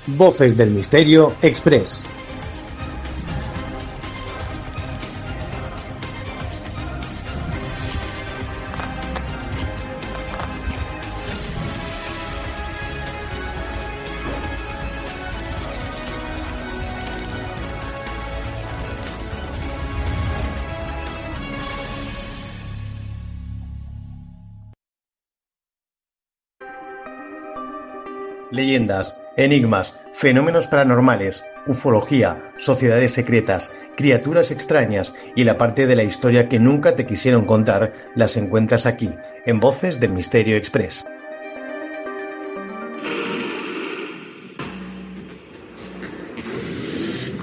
Voces del Misterio Express. Leyendas, enigmas, fenómenos paranormales, ufología, sociedades secretas, criaturas extrañas y la parte de la historia que nunca te quisieron contar las encuentras aquí, en Voces del Misterio Express.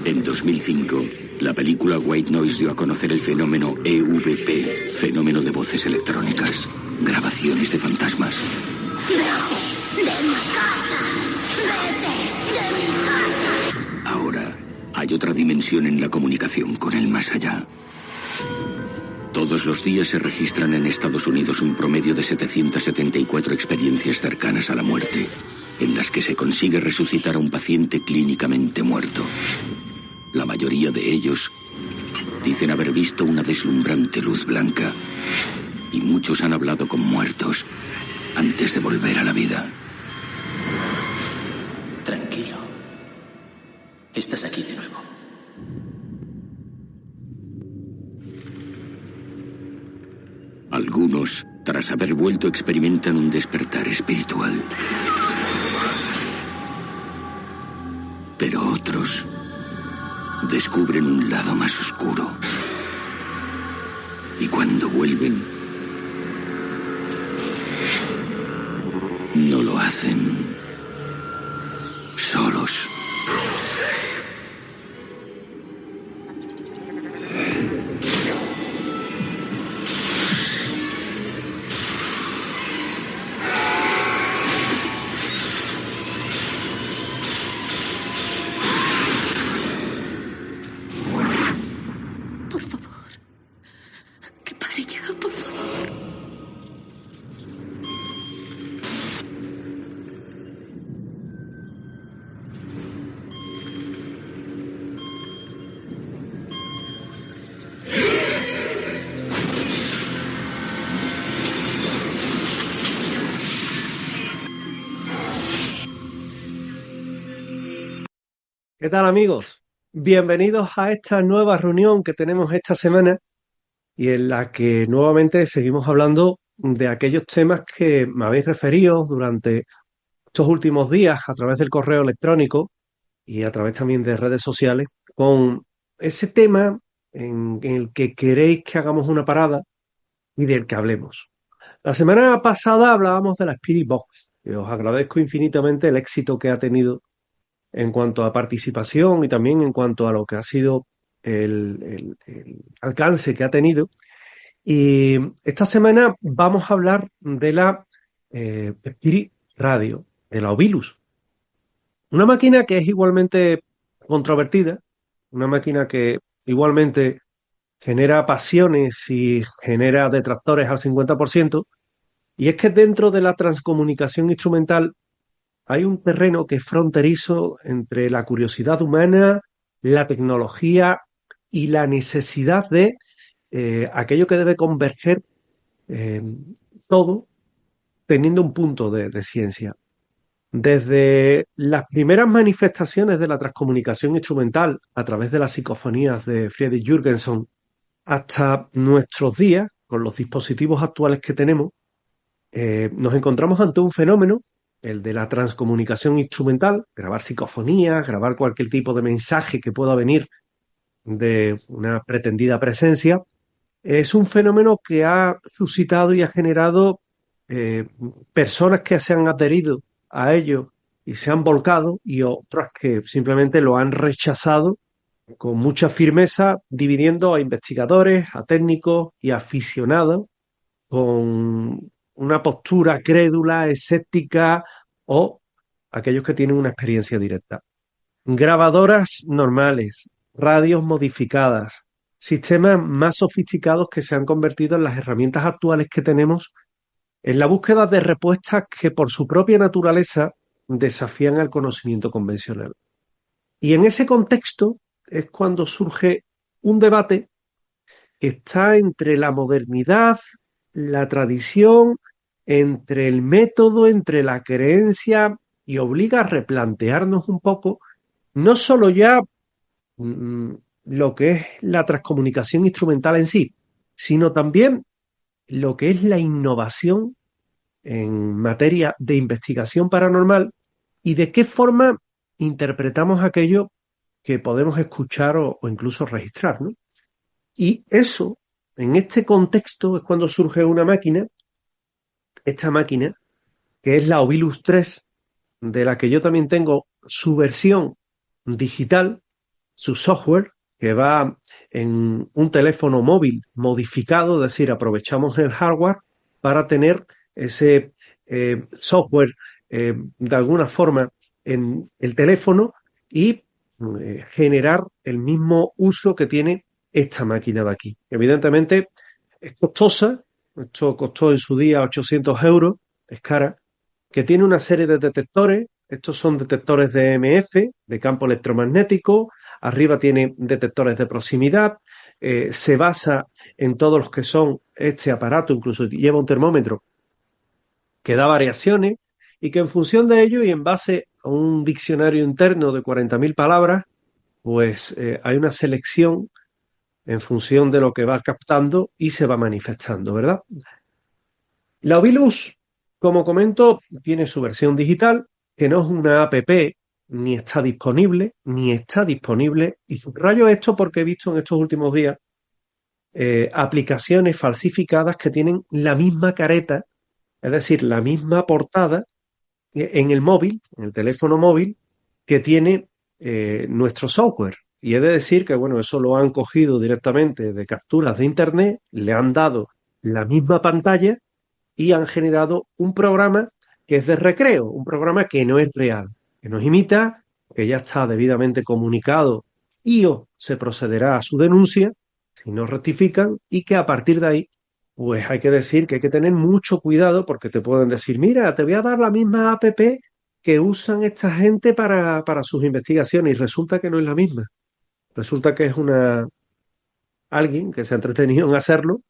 En 2005, la película White Noise dio a conocer el fenómeno EVP, fenómeno de voces electrónicas, grabaciones de fantasmas. ¡Vete de mi casa! ¡Vete de mi casa! Ahora hay otra dimensión en la comunicación con el más allá. Todos los días se registran en Estados Unidos un promedio de 774 experiencias cercanas a la muerte, en las que se consigue resucitar a un paciente clínicamente muerto. La mayoría de ellos dicen haber visto una deslumbrante luz blanca, y muchos han hablado con muertos antes de volver a la vida. Tranquilo. Estás aquí de nuevo. Algunos, tras haber vuelto, experimentan un despertar espiritual. Pero otros descubren un lado más oscuro. Y cuando vuelven, no lo hacen solos. Por favor. Que pare ya, por favor. ¿Qué tal, amigos? Bienvenidos a esta nueva reunión que tenemos esta semana y en la que nuevamente seguimos hablando de aquellos temas que me habéis referido durante estos últimos días a través del correo electrónico y a través también de redes sociales, con ese tema en el que queréis que hagamos una parada y del que hablemos. La semana pasada hablábamos de la Spirit Box, y os agradezco infinitamente el éxito que ha tenido en cuanto a participación y también en cuanto a lo que ha sido el alcance que ha tenido. Y esta semana vamos a hablar de la Spirit Radio, de la Ovilus. Una máquina que es igualmente controvertida, una máquina que igualmente genera pasiones y genera detractores al 50%, y es que dentro de la transcomunicación instrumental hay un terreno que es fronterizo entre la curiosidad humana, la tecnología y la necesidad de aquello que debe converger todo teniendo un punto de ciencia. Desde las primeras manifestaciones de la transcomunicación instrumental a través de las psicofonías de Friedrich Jürgenson hasta nuestros días, con los dispositivos actuales que tenemos, nos encontramos ante un fenómeno, el de la transcomunicación instrumental, grabar psicofonías, grabar cualquier tipo de mensaje que pueda venir de una pretendida presencia. Es un fenómeno que ha suscitado y ha generado personas que se han adherido a ello y se han volcado, y otras que simplemente lo han rechazado con mucha firmeza, dividiendo a investigadores, a técnicos y a aficionados con una postura crédula, escéptica, o aquellos que tienen una experiencia directa. Grabadoras normales, radios modificadas, sistemas más sofisticados que se han convertido en las herramientas actuales que tenemos en la búsqueda de respuestas que por su propia naturaleza desafían al conocimiento convencional. Y en ese contexto es cuando surge un debate que está entre la modernidad, la tradición, entre el método, entre la creencia, y obliga a replantearnos un poco no solo ya lo que es la transcomunicación instrumental en sí, sino también lo que es la innovación en materia de investigación paranormal y de qué forma interpretamos aquello que podemos escuchar o incluso registrar, ¿no? Y eso, en este contexto, es cuando surge una máquina, esta máquina, que es la Ovilus 3, de la que yo también tengo su versión digital, su software, que va en un teléfono móvil modificado, es decir, aprovechamos el hardware para tener ese software de alguna forma en el teléfono y generar el mismo uso que tiene esta máquina de aquí. Evidentemente es costosa, esto costó en su día 800 euros, es cara, que tiene una serie de detectores. Estos son detectores de EMF, de campo electromagnético. Arriba tiene detectores de proximidad. Se basa en todos los que son este aparato, incluso lleva un termómetro que da variaciones y que en función de ello y en base a un diccionario interno de 40.000 palabras, pues hay una selección en función de lo que va captando y se va manifestando, ¿verdad? La Ovilus, como comento, tiene su versión digital, que no es una app, ni está disponible, y subrayo esto porque he visto en estos últimos días aplicaciones falsificadas que tienen la misma careta, es decir, la misma portada en el móvil, en el teléfono móvil, que tiene nuestro software. Y he de decir que, bueno, eso lo han cogido directamente de capturas de internet, le han dado la misma pantalla y han generado un programa que es de recreo, un programa que no es real, que nos imita, que ya está debidamente comunicado y o se procederá a su denuncia si no rectifican y que a partir de ahí pues hay que decir que hay que tener mucho cuidado porque te pueden decir, mira, te voy a dar la misma app que usan esta gente para sus investigaciones y resulta que no es la misma. Resulta que es alguien que se ha entretenido en hacerlo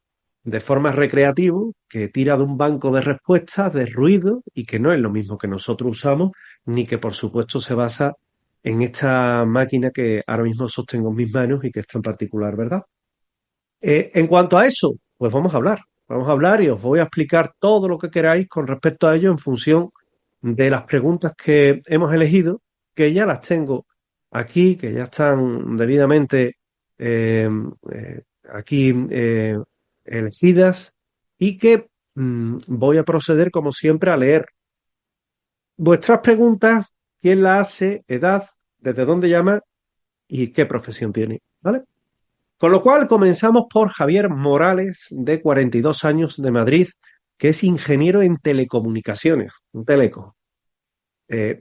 de forma recreativa, que tira de un banco de respuestas, de ruido, y que no es lo mismo que nosotros usamos, ni que por supuesto se basa en esta máquina que ahora mismo sostengo en mis manos y que es tan particular, ¿verdad? En cuanto a eso, pues vamos a hablar y os voy a explicar todo lo que queráis con respecto a ello en función de las preguntas que hemos elegido, que ya las tengo aquí, que ya están debidamente aquí elegidas y que voy a proceder como siempre a leer vuestras preguntas, quién las hace, edad, desde dónde llama y qué profesión tiene, ¿vale? Con lo cual comenzamos por Javier Morales, de 42 años, de Madrid, que es ingeniero en telecomunicaciones, un teleco.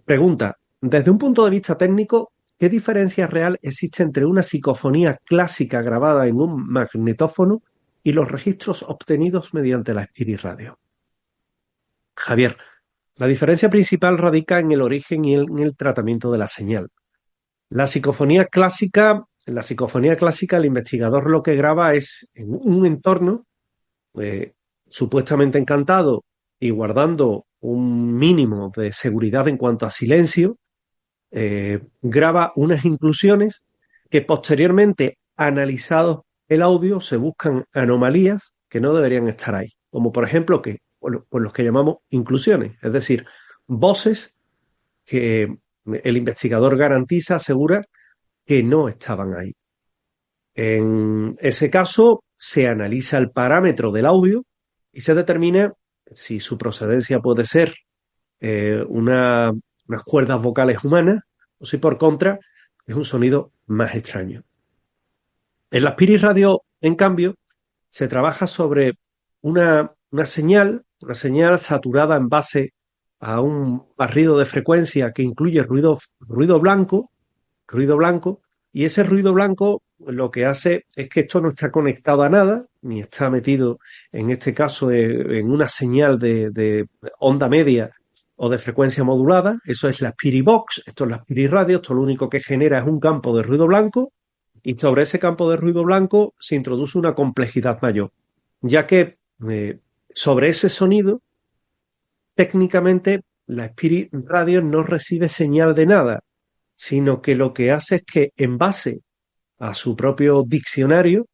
Pregunta, desde un punto de vista técnico, ¿qué diferencia real existe entre una psicofonía clásica grabada en un magnetófono y los registros obtenidos mediante la Spirit Radio? Javier, la diferencia principal radica en el origen y en el tratamiento de la señal. En la psicofonía clásica, el investigador lo que graba es en un entorno supuestamente encantado y guardando un mínimo de seguridad en cuanto a silencio, graba unas inclusiones que posteriormente, analizado el audio, se buscan anomalías que no deberían estar ahí, como por ejemplo pues los que llamamos inclusiones, es decir, voces que el investigador garantiza, asegura que no estaban ahí. En ese caso, se analiza el parámetro del audio y se determina si su procedencia puede ser unas cuerdas vocales humanas o si por contra es un sonido más extraño. En la Spirit Radio, en cambio, se trabaja sobre una señal saturada en base a un barrido de frecuencia que incluye ruido blanco, y ese ruido blanco lo que hace es que esto no está conectado a nada, ni está metido, en este caso, en una señal de onda media o de frecuencia modulada. Eso es la Spirit Box, esto es la Spirit Radio. Esto lo único que genera es un campo de ruido blanco, y sobre ese campo de ruido blanco se introduce una complejidad mayor, ya que sobre ese sonido, técnicamente, la Spirit Radio no recibe señal de nada, sino que lo que hace es que, en base a su propio diccionario,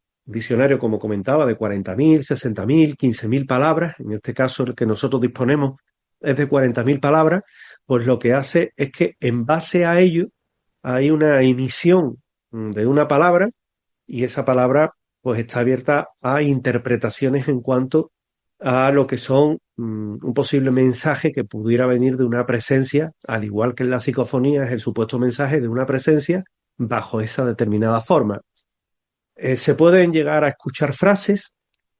como comentaba, de 40.000, 60.000, 15.000 palabras, en este caso el que nosotros disponemos es de 40.000 palabras, pues lo que hace es que, en base a ello, hay una emisión de una palabra, y esa palabra pues está abierta a interpretaciones en cuanto a lo que son un posible mensaje que pudiera venir de una presencia, al igual que en la psicofonía es el supuesto mensaje de una presencia bajo esa determinada forma. Se pueden llegar a escuchar frases,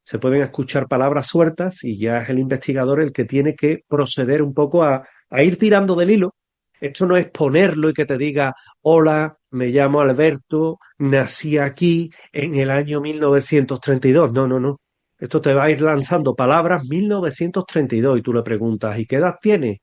se pueden escuchar palabras sueltas, y ya es el investigador el que tiene que proceder un poco a ir tirando del hilo. Esto no es ponerlo y que te diga: hola, me llamo Alberto, nací aquí en el año 1932. No, no, no. Esto te va a ir lanzando palabras 1932, y tú le preguntas: ¿y qué edad tienes?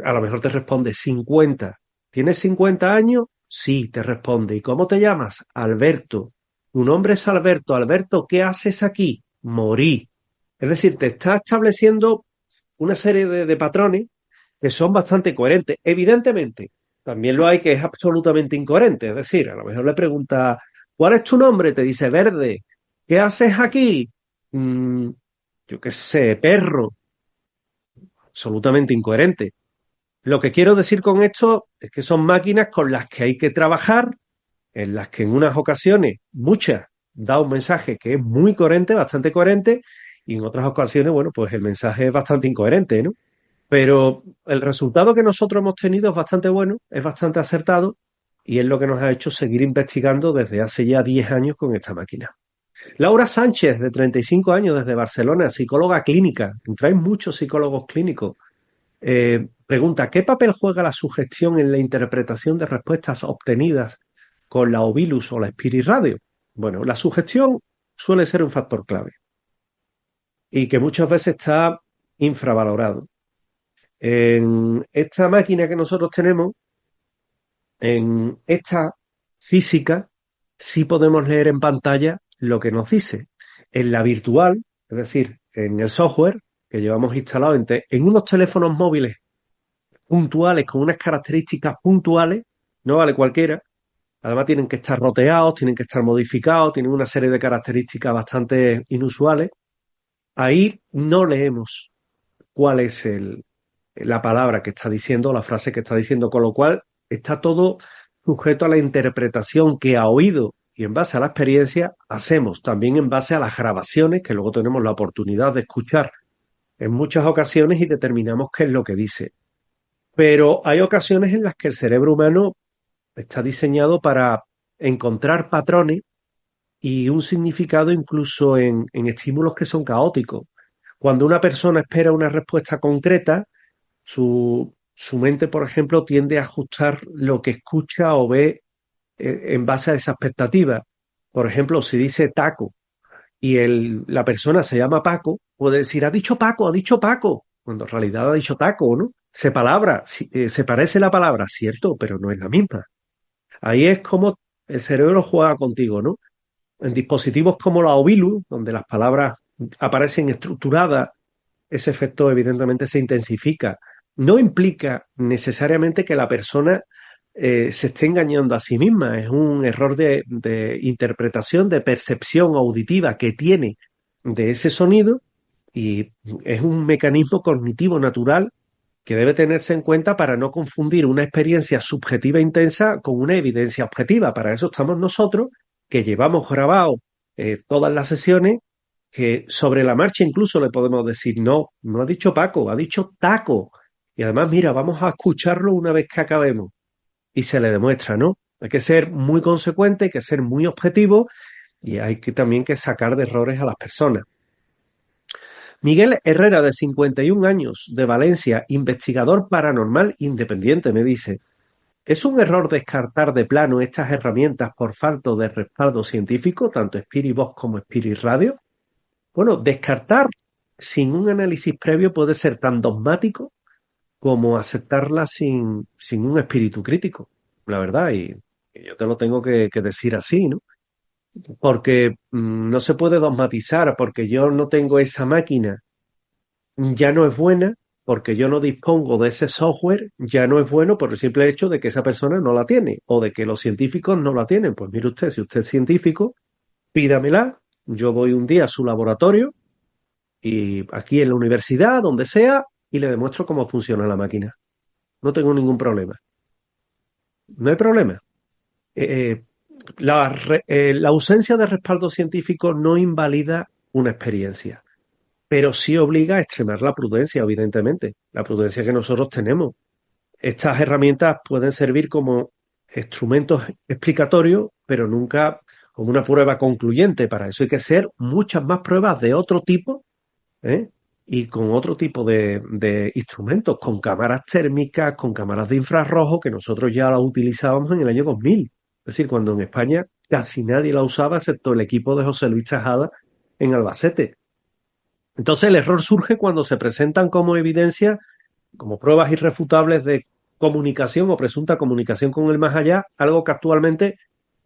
A lo mejor te responde 50. ¿Tienes 50 años? Sí, te responde. ¿Y cómo te llamas? Alberto. Tu nombre es Alberto. Alberto, ¿qué haces aquí? Morí. Es decir, te está estableciendo una serie de patrones que son bastante coherentes. Evidentemente, también lo hay que es absolutamente incoherente. Es decir, a lo mejor le pregunta: ¿cuál es tu nombre? Te dice: Verde. ¿Qué haces aquí? Yo qué sé, perro. Absolutamente incoherente. Lo que quiero decir con esto es que son máquinas con las que hay que trabajar, en las que en unas ocasiones, muchas, da un mensaje que es muy coherente, bastante coherente, y en otras ocasiones, bueno, pues el mensaje es bastante incoherente, ¿no? Pero el resultado que nosotros hemos tenido es bastante bueno, es bastante acertado, y es lo que nos ha hecho seguir investigando desde hace ya 10 años con esta máquina. Laura Sánchez, de 35 años, desde Barcelona, psicóloga clínica. Traen muchos psicólogos clínicos. Pregunta: ¿qué papel juega la sugestión en la interpretación de respuestas obtenidas con la Ovilus o la Spirit Radio? Bueno, la sugestión suele ser un factor clave y que muchas veces está infravalorado. En esta máquina que nosotros tenemos, en esta física, sí podemos leer en pantalla lo que nos dice. En la virtual, es decir, en el software que llevamos instalado en unos teléfonos móviles puntuales, con unas características puntuales, no vale cualquiera. Además tienen que estar roteados, tienen que estar modificados, tienen una serie de características bastante inusuales. Ahí no leemos cuál es la palabra que está diciendo, la frase que está diciendo, con lo cual está todo sujeto a la interpretación que a oído y en base a la experiencia hacemos, también en base a las grabaciones que luego tenemos la oportunidad de escuchar en muchas ocasiones y determinamos qué es lo que dice. Pero hay ocasiones en las que el cerebro humano está diseñado para encontrar patrones y un significado incluso en estímulos que son caóticos. Cuando una persona espera una respuesta concreta, su mente, por ejemplo, tiende a ajustar lo que escucha o ve en base a esa expectativa. Por ejemplo, si dice taco y la persona se llama Paco, puede decir: ha dicho Paco, cuando en realidad ha dicho taco, ¿no? Se parece la palabra, cierto, pero no es la misma. Ahí es como el cerebro juega contigo, ¿no? En dispositivos como la Ovilus, donde las palabras aparecen estructuradas, ese efecto evidentemente se intensifica. No implica necesariamente que la persona se esté engañando a sí misma. Es un error de interpretación, de percepción auditiva que tiene de ese sonido, y es un mecanismo cognitivo natural que debe tenerse en cuenta para no confundir una experiencia subjetiva intensa con una evidencia objetiva. Para eso estamos nosotros, que llevamos grabado todas las sesiones, que sobre la marcha incluso le podemos decir: no ha dicho Paco, ha dicho taco. Y además, mira, vamos a escucharlo una vez que acabemos. Y se le demuestra, ¿no? Hay que ser muy consecuente, hay que ser muy objetivo, y hay que también que sacar de errores a las personas. Miguel Herrera, de 51 años, de Valencia, investigador paranormal independiente, me dice: ¿es un error descartar de plano estas herramientas por falta de respaldo científico, tanto Spirit Box como Spirit Radio? Bueno, descartar sin un análisis previo puede ser tan dogmático como aceptarla sin un espíritu crítico, la verdad, y yo te lo tengo que decir así, ¿no? Porque no se puede dogmatizar, porque yo no tengo esa máquina, ya no es buena, porque yo no dispongo de ese software, ya no es bueno por el simple hecho de que esa persona no la tiene, o de que los científicos no la tienen. Pues mire usted, si usted es científico, pídamela, yo voy un día a su laboratorio, y aquí en la universidad, donde sea, y le demuestro cómo funciona la máquina. No tengo ningún problema. No hay problema. Eh, la ausencia de respaldo científico no invalida una experiencia, pero sí obliga a extremar la prudencia, evidentemente, la prudencia que nosotros tenemos. Estas herramientas pueden servir como instrumentos explicatorios, pero nunca como una prueba concluyente. Para eso hay que hacer muchas más pruebas de otro tipo, ¿eh? Y con otro tipo de instrumentos, con cámaras térmicas, con cámaras de infrarrojo, que nosotros ya las utilizábamos en el año 2000. Es decir, cuando en España casi nadie la usaba, excepto el equipo de José Luis Tejada en Albacete. Entonces el error surge cuando se presentan como evidencia, como pruebas irrefutables de comunicación o presunta comunicación con el más allá, algo que actualmente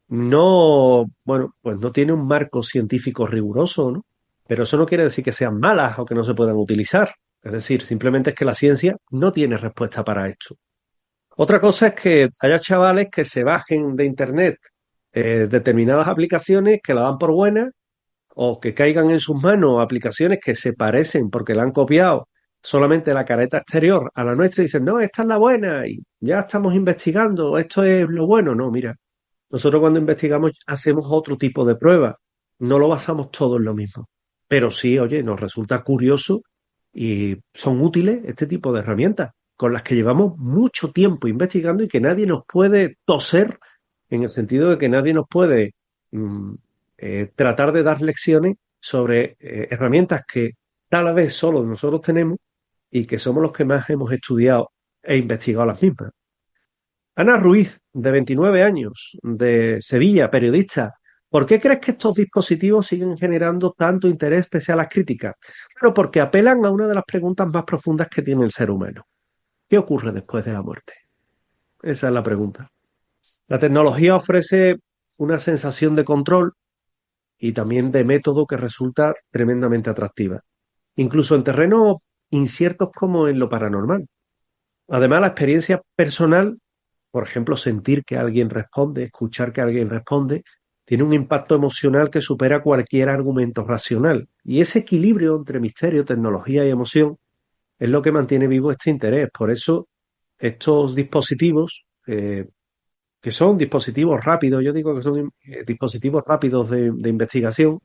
no, bueno, pues no tiene un marco científico riguroso, ¿no? Pero eso no quiere decir que sean malas o que no se puedan utilizar. Es decir, simplemente es que la ciencia no tiene respuesta para esto. Otra cosa es que haya chavales que se bajen de internet determinadas aplicaciones que la dan por buenas o que caigan en sus manos aplicaciones que se parecen porque la han copiado solamente la careta exterior a la nuestra y dicen, no, esta es la buena y ya estamos investigando, esto es lo bueno. No, mira, nosotros cuando investigamos hacemos otro tipo de pruebas, no lo basamos todo en lo mismo. Pero sí, oye, nos resulta curioso y son útiles este tipo de herramientas con las que llevamos mucho tiempo investigando y que nadie nos puede toser en el sentido de que nadie nos puede tratar de dar lecciones sobre herramientas que tal vez solo nosotros tenemos y que somos los que más hemos estudiado e investigado las mismas. Ana Ruiz, de 29 años, de Sevilla, periodista. ¿Por qué crees que estos dispositivos siguen generando tanto interés pese a las críticas? Bueno, porque apelan a una de las preguntas más profundas que tiene el ser humano. ¿Qué ocurre después de la muerte? Esa es la pregunta. La tecnología ofrece una sensación de control y también de método que resulta tremendamente atractiva, incluso en terrenos inciertos como en lo paranormal. Además, la experiencia personal, por ejemplo, sentir que alguien responde, escuchar que alguien responde, tiene un impacto emocional que supera cualquier argumento racional. Y ese equilibrio entre misterio, tecnología y emoción es lo que mantiene vivo este interés. Por eso, estos dispositivos, que son dispositivos rápidos, yo digo que son dispositivos rápidos de investigación,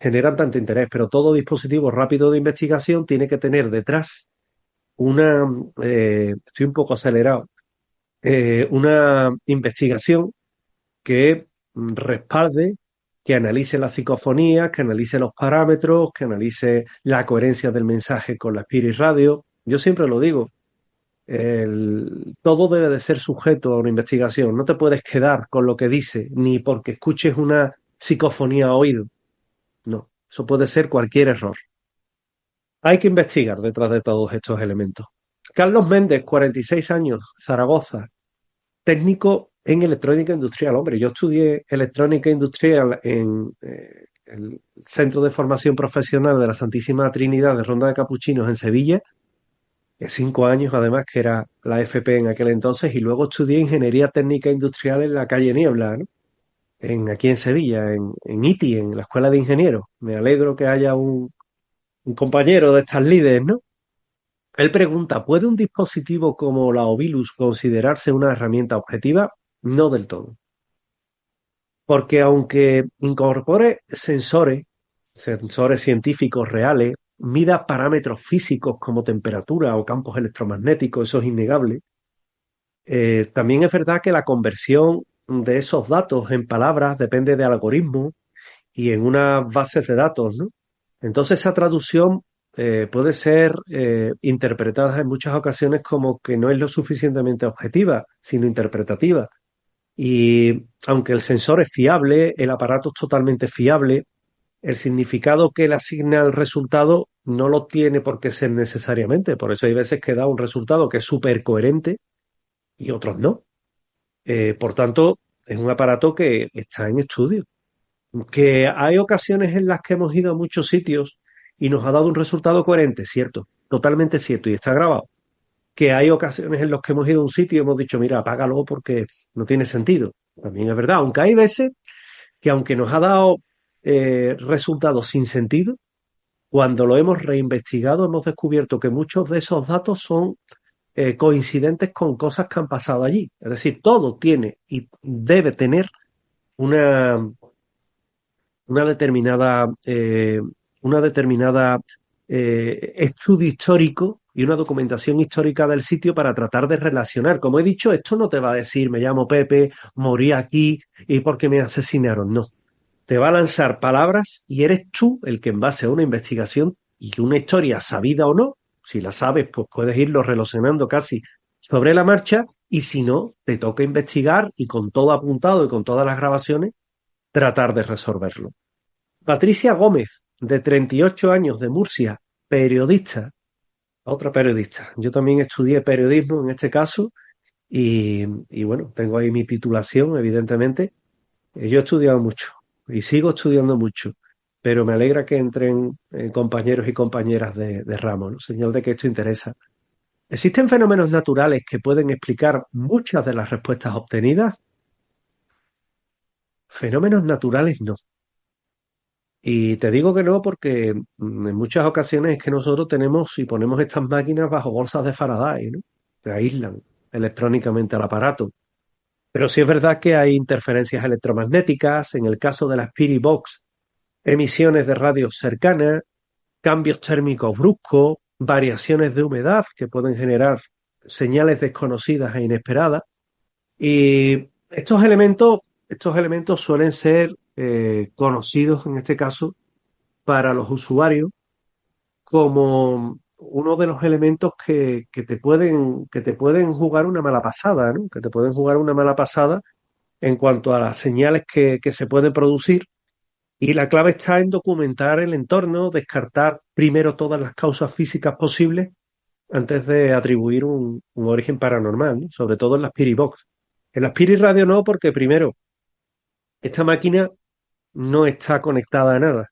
generan tanto interés, pero todo dispositivo rápido de investigación tiene que tener detrás estoy un poco acelerado, una investigación que respalde, que analice la psicofonía, que analice los parámetros, que analice la coherencia del mensaje con la Spirit Radio. Yo siempre lo digo, todo debe de ser sujeto a una investigación. No te puedes quedar con lo que dice, ni porque escuches una psicofonía a oído. No, eso puede ser cualquier error. Hay que investigar detrás de todos estos elementos. Carlos Méndez, 46 años, Zaragoza, técnico en electrónica industrial. Hombre, yo estudié electrónica industrial en el Centro de Formación Profesional de la Santísima Trinidad de Ronda de Capuchinos en Sevilla, 5 años además, que era la FP en aquel entonces, y luego estudié Ingeniería Técnica Industrial en la calle Niebla, ¿no? Aquí en Sevilla, en ITI, en la Escuela de Ingenieros. Me alegro que haya un compañero de estas líderes, ¿no? Él pregunta, ¿puede un dispositivo como la Ovilus considerarse una herramienta objetiva? No del todo. Porque aunque incorpore sensores científicos reales, mida parámetros físicos como temperatura o campos electromagnéticos, eso es innegable, también es verdad que la conversión de esos datos en palabras depende de algoritmos y en unas bases de datos, ¿no? Entonces esa traducción puede ser interpretada en muchas ocasiones como que no es lo suficientemente objetiva, sino interpretativa. Y aunque el sensor es fiable, el aparato es totalmente fiable, el significado que le asigna al resultado no lo tiene por qué ser necesariamente. Por eso hay veces que da un resultado que es súper coherente y otros no. Por tanto, es un aparato que está en estudio. Que hay ocasiones en las que hemos ido a muchos sitios y nos ha dado un resultado coherente, cierto, totalmente cierto, y está grabado. Que hay ocasiones en las que hemos ido a un sitio y hemos dicho, mira, apágalo porque no tiene sentido. También es verdad, aunque hay veces que aunque nos ha dado resultados sin sentido, cuando lo hemos reinvestigado hemos descubierto que muchos de esos datos son coincidentes con cosas que han pasado allí. Es decir, todo tiene y debe tener una, una determinada, una determinada estudio histórico y una documentación histórica del sitio para tratar de relacionar. Como he dicho, esto no te va a decir me llamo Pepe, morí aquí y porque me asesinaron. No. Te va a lanzar palabras y eres tú el que en base a una investigación y una historia sabida o no, si la sabes, pues puedes irlo relacionando casi sobre la marcha y si no, te toca investigar y con todo apuntado y con todas las grabaciones, tratar de resolverlo. Patricia Gómez, de 38 años, de Murcia, periodista, otra periodista. Yo también estudié periodismo en este caso y bueno, tengo ahí mi titulación, evidentemente. Yo he estudiado mucho y sigo estudiando mucho, pero me alegra que entren compañeros y compañeras de ramo, ¿no? Señal de que esto interesa. ¿Existen fenómenos naturales que pueden explicar muchas de las respuestas obtenidas? Fenómenos naturales no. Y te digo que no porque en muchas ocasiones es que nosotros tenemos y ponemos estas máquinas bajo bolsas de Faraday, ¿no? Que aíslan electrónicamente al aparato. Pero sí es verdad que hay interferencias electromagnéticas, en el caso de la Spirit Box, emisiones de radio cercanas, cambios térmicos bruscos, variaciones de humedad que pueden generar señales desconocidas e inesperadas. Y estos elementos suelen ser conocidos en este caso para los usuarios como uno de los elementos que te pueden jugar una mala pasada, ¿no? Que te pueden jugar una mala pasada en cuanto a las señales que se pueden producir. Y la clave está en documentar el entorno, descartar primero todas las causas físicas posibles antes de atribuir un origen paranormal, ¿no? Sobre todo en la Spirit Box. En la Spirit Radio no, porque primero, esta máquina no está conectada a nada.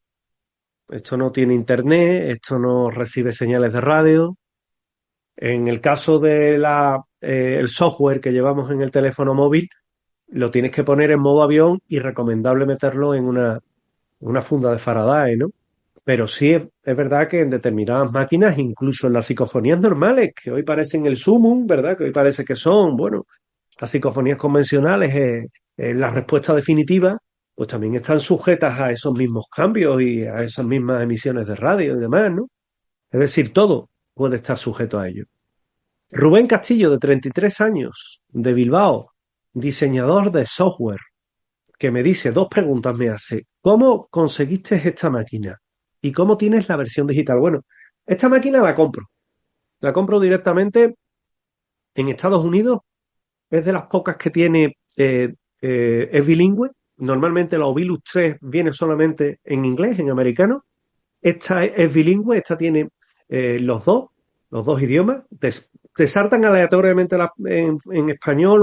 Esto no tiene internet, esto no recibe señales de radio. En el caso de el software que llevamos en el teléfono móvil, lo tienes que poner en modo avión y recomendable meterlo en una funda de Faraday, ¿no? Pero sí es verdad que en determinadas máquinas, incluso en las psicofonías normales, que hoy parecen el sumum, ¿verdad? Que hoy parece que son, bueno, las psicofonías convencionales, la respuesta definitiva, pues también están sujetas a esos mismos cambios y a esas mismas emisiones de radio y demás, ¿no? Es decir, todo puede estar sujeto a ello. Rubén Castillo, de 33 años, de Bilbao, diseñador de software, que me dice, dos preguntas me hace. ¿Cómo conseguiste esta máquina? ¿Y cómo tienes la versión digital? Bueno, esta máquina la compro. La compro directamente en Estados Unidos. Es de las pocas que tiene, es bilingüe. Normalmente la Ovilus 3 viene solamente en inglés, en americano. Esta es bilingüe, esta tiene los dos idiomas. Te saltan aleatoriamente en español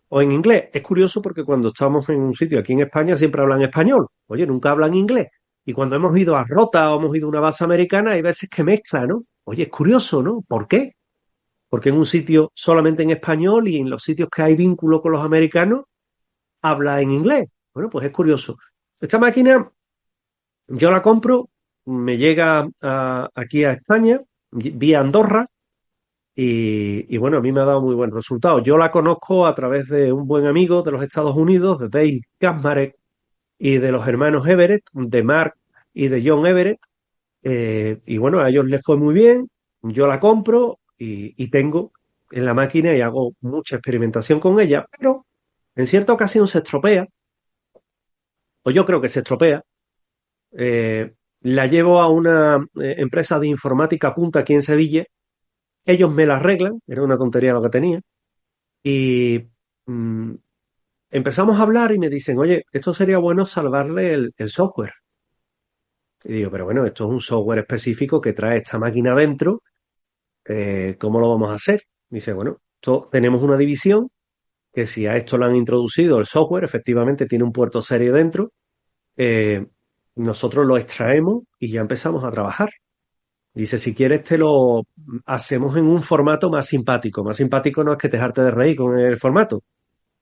o en inglés. Es curioso porque cuando estamos en un sitio aquí en España siempre hablan español. Oye, nunca hablan inglés. Y cuando hemos ido a Rota o hemos ido a una base americana hay veces que mezcla, ¿no? Oye, es curioso, ¿no? ¿Por qué? Porque en un sitio solamente en español y en los sitios que hay vínculo con los americanos habla en inglés. Bueno, pues es curioso. Esta máquina yo la compro, me llega aquí a España, vía Andorra, y bueno, a mí me ha dado muy buen resultado. Yo la conozco a través de un buen amigo de los Estados Unidos, de Dave Kaczmarek, y de los hermanos Everett, de Mark y de John Everett. Y bueno, a ellos les fue muy bien, yo la compro y tengo en la máquina y hago mucha experimentación con ella, pero en cierta ocasión se estropea, o yo creo que se estropea. La llevo a una empresa de informática punta aquí en Sevilla. Ellos me la arreglan, era una tontería lo que tenía. Y empezamos a hablar y me dicen, oye, esto sería bueno salvarle el software. Y digo, pero bueno, esto es un software específico que trae esta máquina dentro, ¿cómo lo vamos a hacer? Dice, bueno, tenemos una división que si a esto lo han introducido el software, efectivamente tiene un puerto serie dentro, eh, nosotros lo extraemos y ya empezamos a trabajar. Dice, si quieres te lo hacemos en un formato más simpático. Más simpático no es que te jarte de reír con el formato,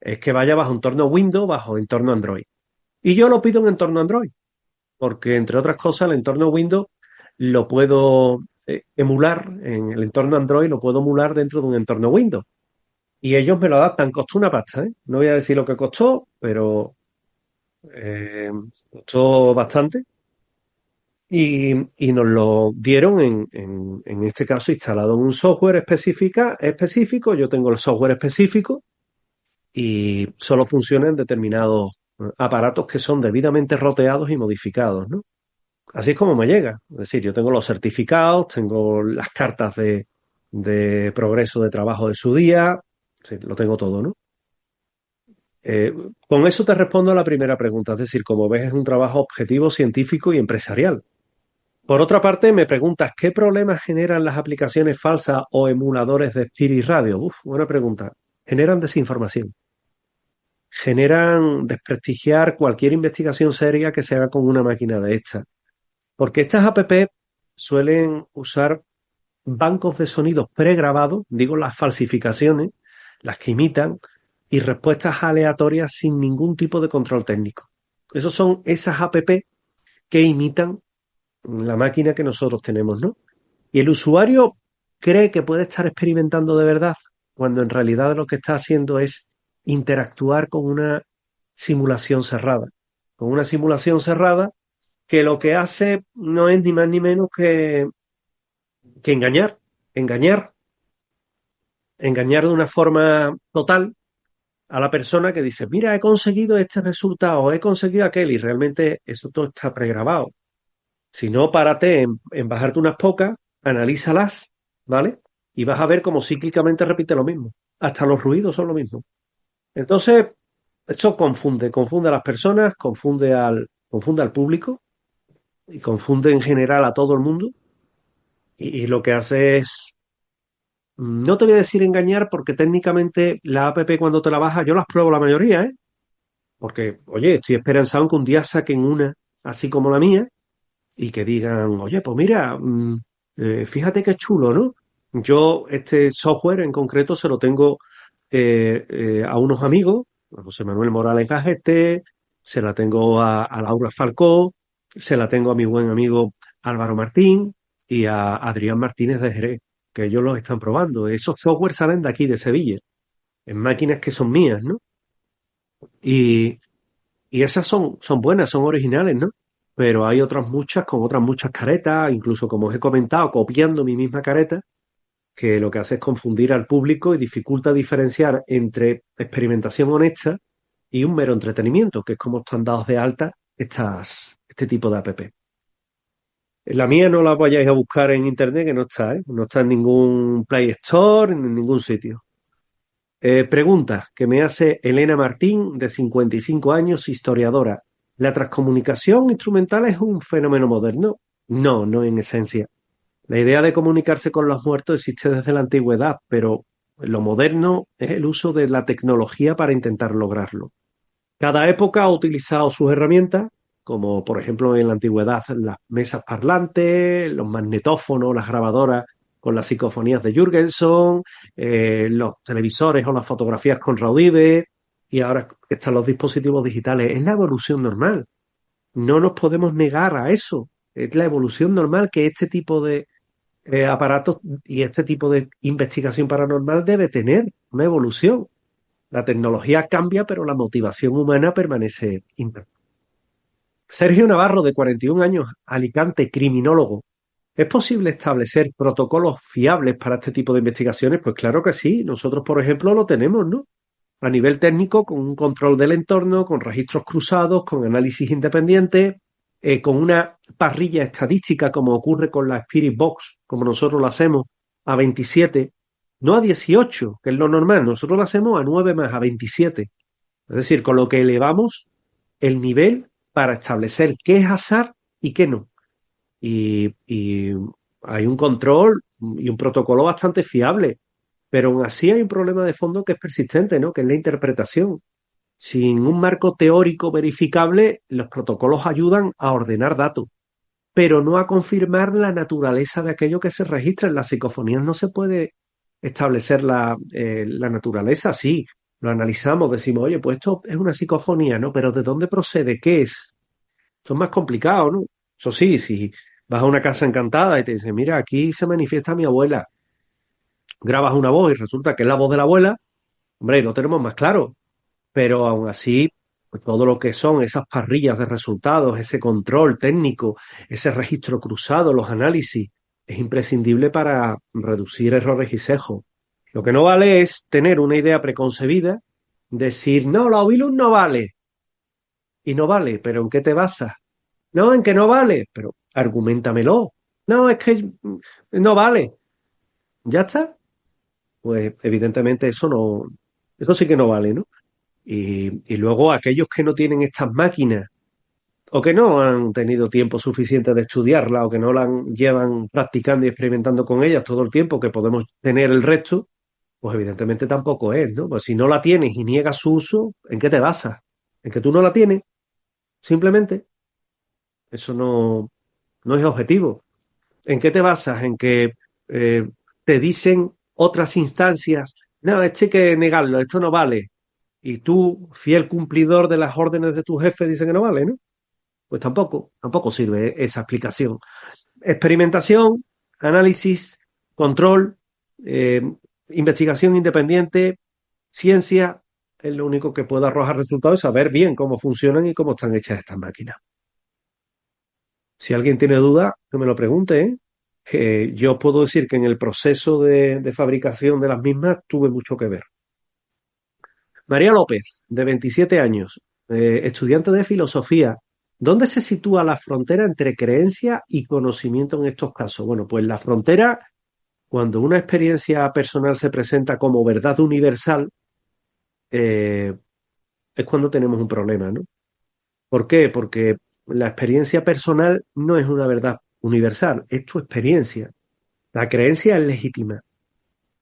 es que vaya bajo entorno Windows, bajo entorno Android. Y yo lo pido en entorno Android, porque entre otras cosas el entorno Windows lo puedo emular, en el entorno Android lo puedo emular dentro de un entorno Windows. Y ellos me lo adaptan, costó una pasta, ¿eh? No voy a decir lo que costó, pero eh, costó bastante. Y nos lo dieron en este caso instalado en un software específico. Yo tengo el software específico y solo funciona en determinados aparatos que son debidamente roteados y modificados, ¿no? Así es como me llega. Es decir, yo tengo los certificados, tengo las cartas de progreso de trabajo de su día, sí, lo tengo todo, ¿no? Eh, con eso te respondo a la primera pregunta. Es decir, como ves, es un trabajo objetivo, científico y empresarial. Por otra parte, me preguntas, ¿qué problemas generan las aplicaciones falsas o emuladores de Spirit Radio? Uf, buena pregunta. Generan desinformación. Generan desprestigiar cualquier investigación seria que se haga con una máquina de estas. Porque estas app suelen usar bancos de sonidos pregrabados, digo las falsificaciones, las que imitan, y respuestas aleatorias sin ningún tipo de control técnico. Esos son esas app que imitan la máquina que nosotros tenemos, ¿no? Y el usuario cree que puede estar experimentando de verdad, cuando en realidad lo que está haciendo es interactuar con una simulación cerrada. Con una simulación cerrada que lo que hace no es ni más ni menos que engañar, engañar, engañar de una forma total a la persona que dice, mira, he conseguido este resultado, he conseguido aquel, y realmente eso todo está pregrabado. Si no, párate en bajarte unas pocas, analízalas, ¿vale? Y vas a ver cómo cíclicamente repite lo mismo. Hasta los ruidos son lo mismo. Entonces, esto confunde a las personas, confunde al público y confunde en general a todo el mundo. Y lo que hace es, no te voy a decir engañar porque técnicamente la app cuando te la bajas, yo las pruebo la mayoría, ¿eh? Porque, oye, estoy esperanzado en que un día saquen una así como la mía y que digan, oye, pues mira, fíjate qué chulo, ¿no? Yo este software en concreto se lo tengo a unos amigos, a José Manuel Morales Gajete, se la tengo a Laura Falcó, se la tengo a mi buen amigo Álvaro Martín y a Adrián Martínez de Jerez, que ellos los están probando. Esos software salen de aquí, de Sevilla, en máquinas que son mías, ¿no? Y, y esas son buenas, son originales, ¿no? Pero hay otras muchas con otras muchas caretas, incluso como os he comentado, copiando mi misma careta, que lo que hace es confundir al público y dificulta diferenciar entre experimentación honesta y un mero entretenimiento, que es como están dados de alta este tipo de app. La mía no la vayáis a buscar en internet, que no está, ¿eh? No está en ningún Play Store, en ningún sitio. Pregunta que me hace Elena Martín, de 55 años, historiadora. ¿La transcomunicación instrumental es un fenómeno moderno? No, no en esencia. La idea de comunicarse con los muertos existe desde la antigüedad, pero lo moderno es el uso de la tecnología para intentar lograrlo. Cada época ha utilizado sus herramientas, como por ejemplo en la antigüedad las mesas parlantes, los magnetófonos, las grabadoras con las psicofonías de Jürgenson, los televisores o las fotografías con Raudive, y ahora que están los dispositivos digitales. Es la evolución normal. No nos podemos negar a eso. Es la evolución normal que este tipo de aparatos y este tipo de investigación paranormal debe tener una evolución. La tecnología cambia, pero la motivación humana permanece intacta. Sergio Navarro, de 41 años, Alicante, criminólogo. ¿Es posible establecer protocolos fiables para este tipo de investigaciones? Pues claro que sí. Nosotros, por ejemplo, lo tenemos, ¿no? A nivel técnico, con un control del entorno, con registros cruzados, con análisis independientes, con una parrilla estadística, como ocurre con la Spirit Box, como nosotros lo hacemos, a 27, no a 18, que es lo normal. Nosotros lo hacemos a 9 más, a 27. Es decir, con lo que elevamos el nivel para establecer qué es azar y qué no. y hay un control y un protocolo bastante fiable, pero aún así hay un problema de fondo que es persistente, ¿no? Que es la interpretación. Sin un marco teórico verificable, los protocolos ayudan a ordenar datos, pero no a confirmar la naturaleza de aquello que se registra. En las psicofonías no se puede establecer la naturaleza, sí. Lo analizamos, decimos, oye, pues esto es una psicofonía, ¿no? Pero ¿de dónde procede? ¿Qué es? Esto es más complicado, ¿no? Eso sí, si vas a una casa encantada y te dicen, mira, aquí se manifiesta mi abuela, grabas una voz y resulta que es la voz de la abuela, hombre, lo tenemos más claro. Pero aún así, pues todo lo que son esas parrillas de resultados, ese control técnico, ese registro cruzado, los análisis, es imprescindible para reducir errores y sesgos. Lo que no vale es tener una idea preconcebida, decir, no, la Ovilus no vale, y no vale, pero ¿en qué te basas? No, en que no vale, pero argumentamelo. No, es que no vale. ¿Ya está? Pues evidentemente eso no, eso sí que no vale, ¿no? Y luego aquellos que no tienen estas máquinas o que no han tenido tiempo suficiente de estudiarla o que no llevan practicando y experimentando con ellas todo el tiempo que podemos tener el resto, pues evidentemente tampoco es, ¿no? Pues si no la tienes y niegas su uso, ¿en qué te basas? ¿En que tú no la tienes? Simplemente. Eso no es objetivo. ¿En qué te basas? En que eh, te dicen otras instancias, no, esto hay que negarlo, esto no vale. Y tú, fiel cumplidor de las órdenes de tu jefe, dice que no vale, ¿no? Pues tampoco sirve esa explicación. Experimentación, análisis, control, eh, investigación independiente, ciencia, es lo único que puede arrojar resultados y saber bien cómo funcionan y cómo están hechas estas máquinas. Si alguien tiene duda, que me lo pregunte, ¿eh? Que yo puedo decir que en el proceso de fabricación de las mismas tuve mucho que ver. María López, de 27 años, estudiante de filosofía. ¿Dónde se sitúa la frontera entre creencia y conocimiento en estos casos? Bueno, pues la frontera, cuando una experiencia personal se presenta como verdad universal, eh, es cuando tenemos un problema, ¿no? ¿Por qué? Porque la experiencia personal no es una verdad universal, es tu experiencia. La creencia es legítima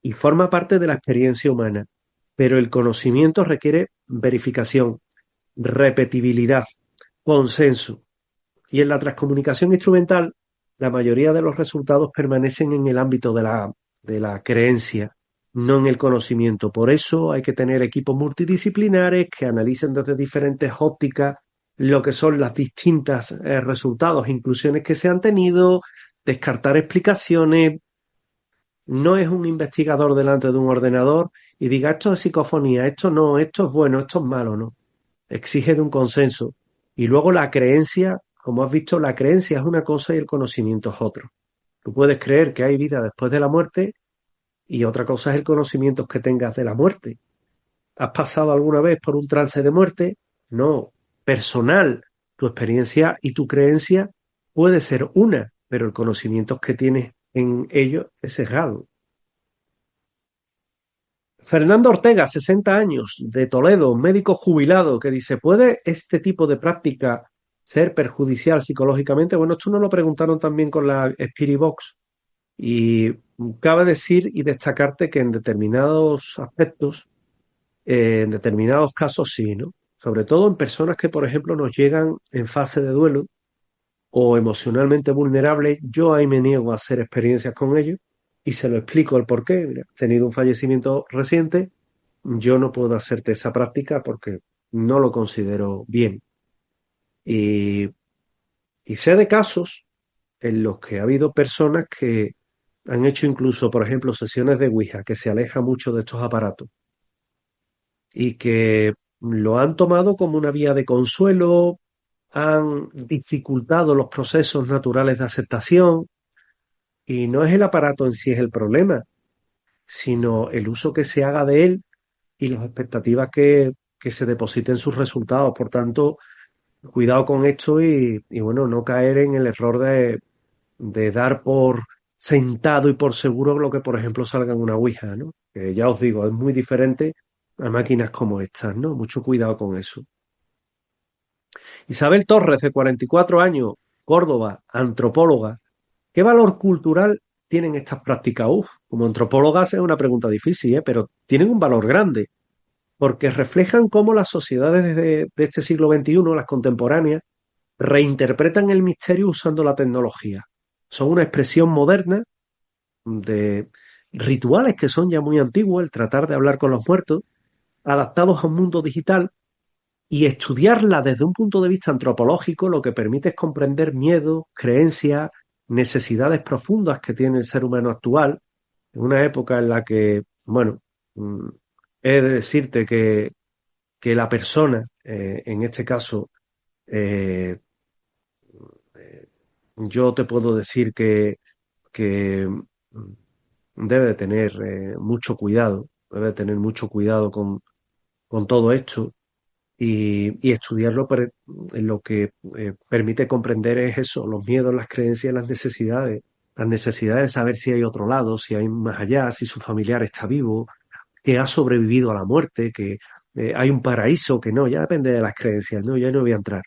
y forma parte de la experiencia humana, pero el conocimiento requiere verificación, repetibilidad, consenso. Y en la transcomunicación instrumental, la mayoría de los resultados permanecen en el ámbito de la creencia, no en el conocimiento. Por eso hay que tener equipos multidisciplinares que analicen desde diferentes ópticas lo que son las distintas resultados e inclusiones que se han tenido, descartar explicaciones. No es un investigador delante de un ordenador y diga esto es psicofonía, esto no, esto es bueno, esto es malo, no. Exige de un consenso. Y luego la creencia, como has visto, la creencia es una cosa y el conocimiento es otro. Tú puedes creer que hay vida después de la muerte y otra cosa es el conocimiento que tengas de la muerte. ¿Has pasado alguna vez por un trance de muerte? No. Personal, tu experiencia y tu creencia puede ser una, pero el conocimiento que tienes en ello es sesgado. Fernando Ortega, 60 años, de Toledo, médico jubilado, que dice, ¿puede este tipo de práctica ser perjudicial psicológicamente? Bueno, esto nos lo preguntaron también con la Spirit Box y cabe decir y destacarte que en determinados aspectos, en determinados casos sí, ¿no? Sobre todo en personas que, por ejemplo, nos llegan en fase de duelo o emocionalmente vulnerables, yo ahí me niego a hacer experiencias con ellos y se lo explico el por qué. Mira, he tenido un fallecimiento reciente, yo no puedo hacerte esa práctica porque no lo considero bien. Y, y sé de casos en los que ha habido personas que han hecho incluso, por ejemplo, sesiones de Ouija, que se aleja mucho de estos aparatos y que lo han tomado como una vía de consuelo, han dificultado los procesos naturales de aceptación y no es el aparato en sí es el problema, sino el uso que se haga de él y las expectativas que se depositen sus resultados. Por tanto, cuidado con esto y bueno, no caer en el error de dar por sentado y por seguro lo que, por ejemplo, salga en una Ouija, ¿no? Que ya os digo, es muy diferente a máquinas como estas, ¿no? Mucho cuidado con eso. Isabel Torres, de 44 años, Córdoba, antropóloga. ¿Qué valor cultural tienen estas prácticas? Como antropólogas es una pregunta difícil, pero tienen un valor grande, porque reflejan cómo las sociedades de este siglo XXI, las contemporáneas, reinterpretan el misterio usando la tecnología. Son una expresión moderna de rituales que son ya muy antiguos, el tratar de hablar con los muertos, adaptados a un mundo digital, y estudiarla desde un punto de vista antropológico lo que permite es comprender miedos, creencias, necesidades profundas que tiene el ser humano actual, en una época en la que, bueno, he de decirte que la persona, en este caso, eh, yo te puedo decir que debe de tener mucho cuidado, debe de tener mucho cuidado con todo esto y estudiarlo lo que permite comprender es eso, los miedos, las creencias, las necesidades de saber si hay otro lado, si hay más allá, si su familiar está vivo, que ha sobrevivido a la muerte, que hay un paraíso, que no, ya depende de las creencias, no, ya no voy a entrar,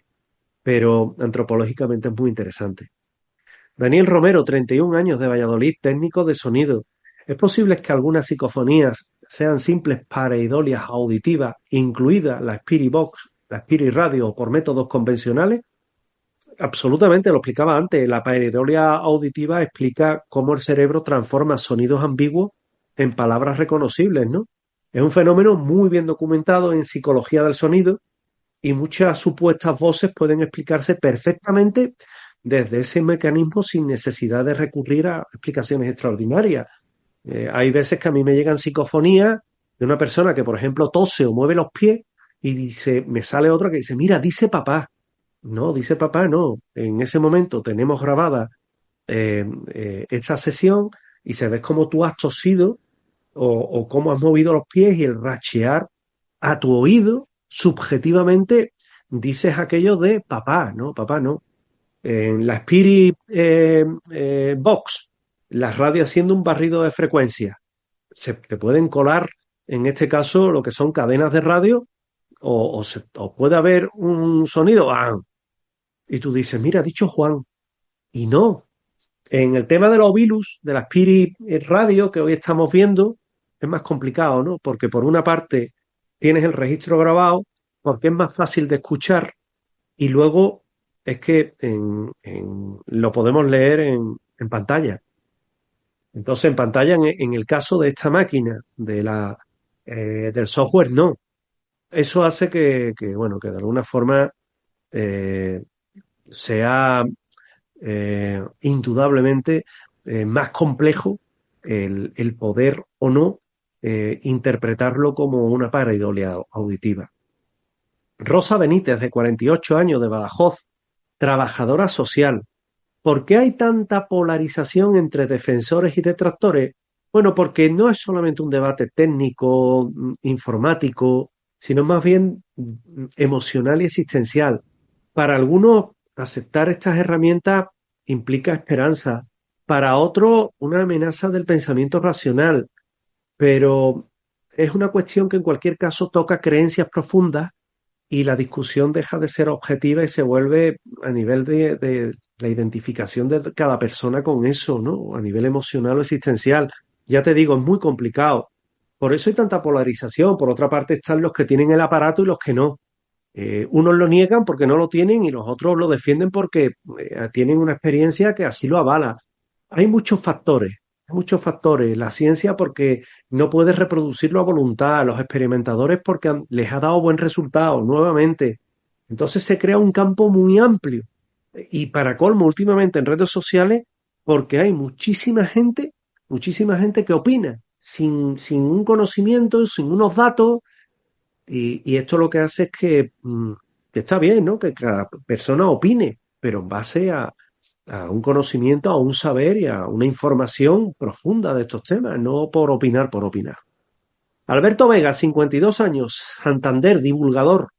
pero antropológicamente es muy interesante. Daniel Romero, 31 años, de Valladolid, técnico de sonido. ¿Es posible que algunas psicofonías sean simples pareidolias auditivas, incluida la Spirit Box, la Spirit Radio o por métodos convencionales? Absolutamente, lo explicaba antes. La pareidolia auditiva explica cómo el cerebro transforma sonidos ambiguos en palabras reconocibles, ¿no? Es un fenómeno muy bien documentado en psicología del sonido y muchas supuestas voces pueden explicarse perfectamente desde ese mecanismo sin necesidad de recurrir a explicaciones extraordinarias. Hay veces que a mí me llegan psicofonías de una persona que, por ejemplo, tose o mueve los pies y dice, me sale otra que dice, mira, dice papá. No, dice papá, no. En ese momento tenemos grabada esa sesión y se ve cómo tú has tosido o cómo has movido los pies y el rachear a tu oído subjetivamente dices aquello de papá, no, papá, no. En la Spirit Box, la radio haciendo un barrido de frecuencia. Te pueden colar, en este caso, lo que son cadenas de radio o puede haber un sonido y tú dices, mira, ha dicho Juan. Y no. En el tema de los virus, de la Spirit Radio que hoy estamos viendo, es más complicado, ¿no? Porque por una parte tienes el registro grabado, porque es más fácil de escuchar, y luego es que lo podemos leer en pantalla. Entonces, en pantalla, en el caso de esta máquina, del software, no. Eso hace bueno, que de alguna forma sea indudablemente más complejo el poder o no interpretarlo como una pareidolia auditiva. Rosa Benítez, de 48 años, de Badajoz, trabajadora social. ¿Por qué hay tanta polarización entre defensores y detractores? Bueno, porque no es solamente un debate técnico, informático, sino más bien emocional y existencial. Para algunos, aceptar estas herramientas implica esperanza. Para otros, una amenaza del pensamiento racional. Pero es una cuestión que en cualquier caso toca creencias profundas y la discusión deja de ser objetiva y se vuelve a nivel de la identificación de cada persona con eso, ¿no? A nivel emocional o existencial. Ya te digo, es muy complicado. Por eso hay tanta polarización. Por otra parte están los que tienen el aparato y los que no. Unos lo niegan porque no lo tienen y los otros lo defienden porque tienen una experiencia que así lo avala. Hay muchos factores. La ciencia porque no puede reproducirlo a voluntad, los experimentadores porque les ha dado buen resultado nuevamente. Entonces se crea un campo muy amplio. Y para colmo, últimamente en redes sociales, porque hay muchísima gente que opina sin un conocimiento, sin unos datos, y esto lo que hace es que está bien, ¿no? Que cada persona opine, pero en base a un conocimiento, a un saber y a una información profunda de estos temas, no por opinar por opinar. Alberto Vega, 52 años, Santander, divulgador.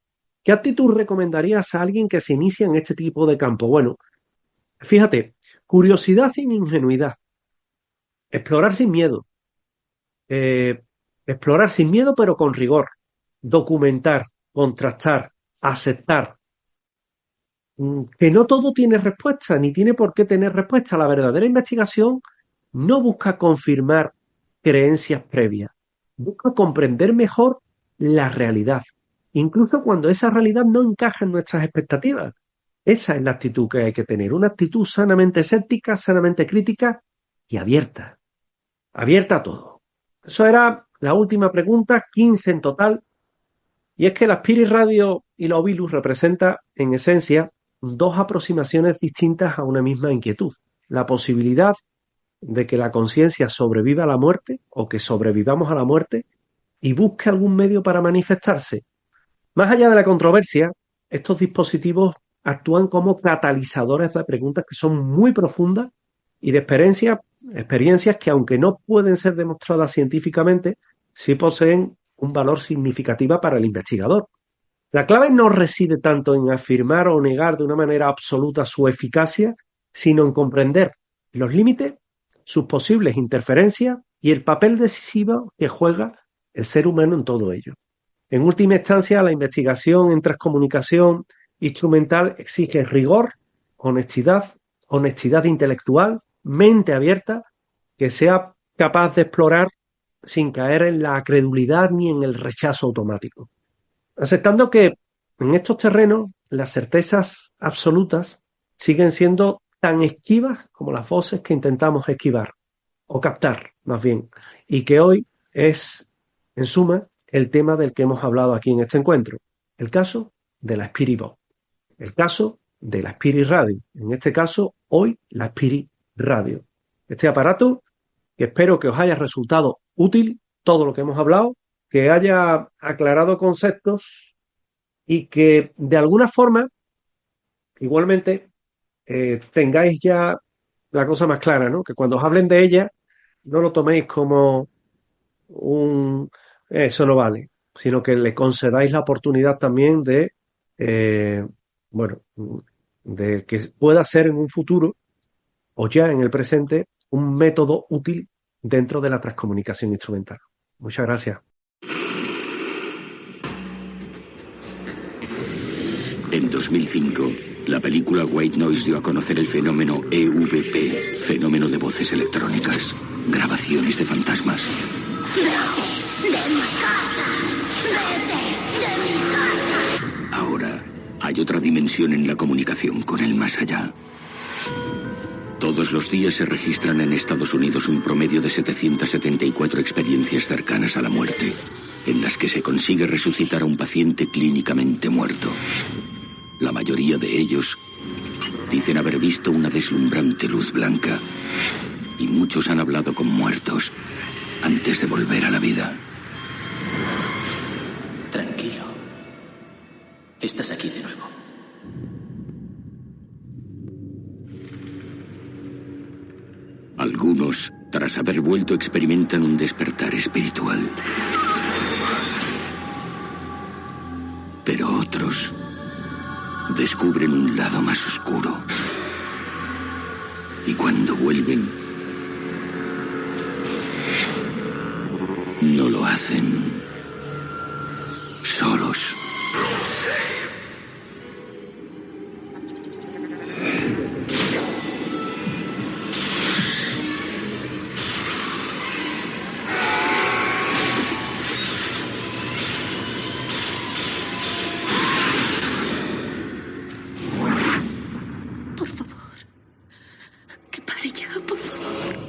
¿Qué actitud recomendarías a alguien que se inicia en este tipo de campo? Bueno, fíjate, curiosidad sin ingenuidad, explorar sin miedo, explorar sin miedo pero con rigor, documentar, contrastar, aceptar, que no todo tiene respuesta, ni tiene por qué tener respuesta. La verdadera investigación no busca confirmar creencias previas, busca comprender mejor la realidad, incluso cuando esa realidad no encaja en nuestras expectativas. Esa es la actitud que hay que tener, una actitud sanamente escéptica, sanamente crítica y abierta a todo. Eso era la última pregunta, 15 en total, y es que la Spirit Radio y la Ovilus representan, en esencia, dos aproximaciones distintas a una misma inquietud. La posibilidad de que la conciencia sobreviva a la muerte o que sobrevivamos a la muerte y busque algún medio para manifestarse. Más allá de la controversia, estos dispositivos actúan como catalizadores de preguntas que son muy profundas y de experiencias que, aunque no pueden ser demostradas científicamente, sí poseen un valor significativo para el investigador. La clave no reside tanto en afirmar o negar de una manera absoluta su eficacia, sino en comprender los límites, sus posibles interferencias y el papel decisivo que juega el ser humano en todo ello. En última instancia, la investigación en transcomunicación instrumental exige rigor, honestidad intelectual, mente abierta, que sea capaz de explorar sin caer en la credulidad ni en el rechazo automático. Aceptando que en estos terrenos las certezas absolutas siguen siendo tan esquivas como las voces que intentamos esquivar, o captar, más bien, y que hoy es, en suma, el tema del que hemos hablado aquí en este encuentro, el caso de la Spirit Box, el caso de la Spirit Radio, en este caso, hoy, la Spirit Radio. Este aparato que espero que os haya resultado útil todo lo que hemos hablado, que haya aclarado conceptos y que de alguna forma, igualmente, tengáis ya la cosa más clara, ¿no? Que cuando os hablen de ella, no lo toméis como eso no vale, sino que le concedáis la oportunidad también de, de que pueda ser en un futuro o ya en el presente un método útil dentro de la transcomunicación instrumental. Muchas gracias. En 2005, la película White Noise dio a conocer el fenómeno EVP, fenómeno de voces electrónicas, grabaciones de fantasmas. ¡Vete de mi casa! ¡Vete de mi casa! Ahora hay otra dimensión en la comunicación con el más allá. Todos los días se registran en Estados Unidos un promedio de 774 experiencias cercanas a la muerte, en las que se consigue resucitar a un paciente clínicamente muerto. La mayoría de ellos dicen haber visto una deslumbrante luz blanca, y muchos han hablado con muertos antes de volver a la vida. Tranquilo. Estás aquí de nuevo. Algunos, tras haber vuelto, experimentan un despertar espiritual. Pero otros descubren un lado más oscuro. Y cuando vuelven, no lo hacen solos. Por favor. Que pare ya, por favor.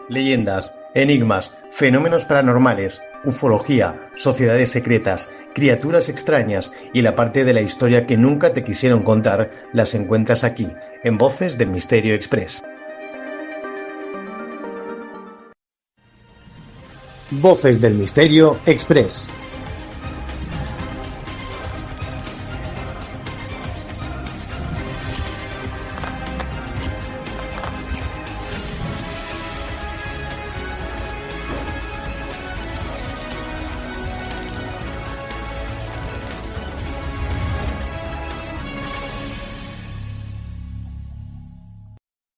Leyendas, enigmas, fenómenos paranormales, ufología, sociedades secretas, criaturas extrañas y la parte de la historia que nunca te quisieron contar las encuentras aquí, en Voces del Misterio Express. Voces del Misterio Express.